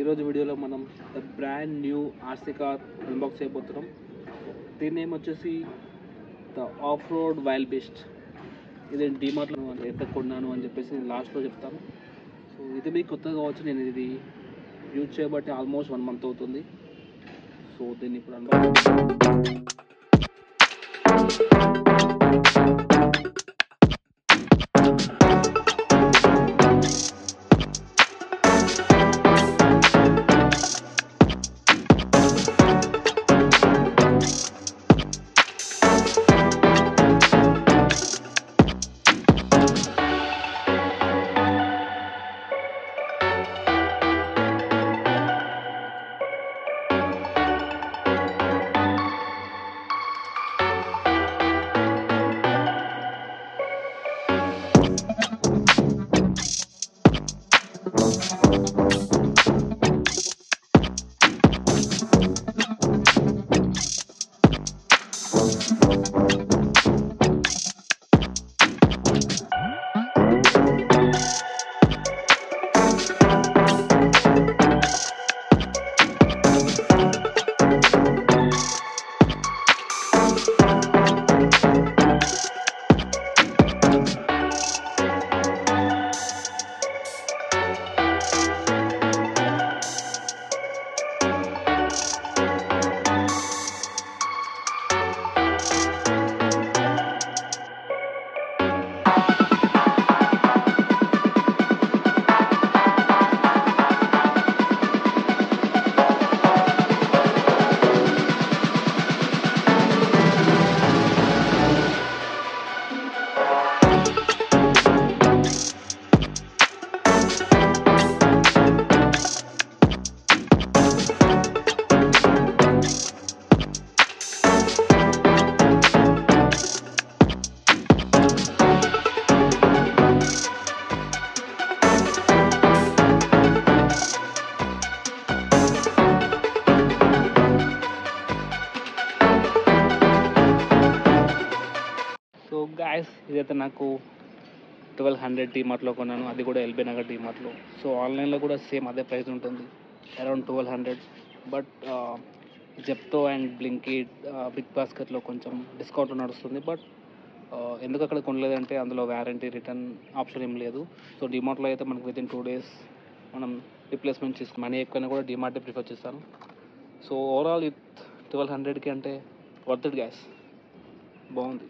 ఈరోజు వీడియోలో మనం the brand new RC car unbox చేయబోతున్నాం. దీని నేమ్ వచ్చేసి the of road wild beast. ఇది డీమార్ట్లో ఎంత కొన్నాను అని చెప్పేసి నేను లాస్ట్లో చెప్తాను. సో ఇది మీకు కొత్తగా కావచ్చు, నేను ఇది యూజ్ చేయబట్టి ఆల్మోస్ట్ 1 month అవుతుంది. సో దీన్ని ఇప్పుడు అన్బాక్స్ సో గాయస్, ఇదైతే నాకు 1200 డీమార్ట్లో కొన్నాను. అది కూడా ఎల్బీ నగర్ డీమార్ట్లో. సో ఆన్లైన్లో కూడా సేమ్ అదే ప్రైస్ ఉంటుంది, around 1200. But Zepto and Blinkit, big బాస్కెట్లో కొంచెం డిస్కౌంట్ నడుస్తుంది. బట్ ఎందుకు అక్కడ కొనలేదంటే అందులో వ్యారంటీ రిటర్న్ ఆప్షన్ ఏం లేదు. సో డీమార్ట్లో అయితే మనకు వితిన్ 2 days మనం రిప్లేస్మెంట్ చేసుకుని మనీ ఎక్కువైనా కూడా డీమార్టే ప్రిఫర్ చేస్తాను. సో ఓవరాల్ 1200కి అంటే వర్త్ ఇట్ గ్యాస్, బాగుంది.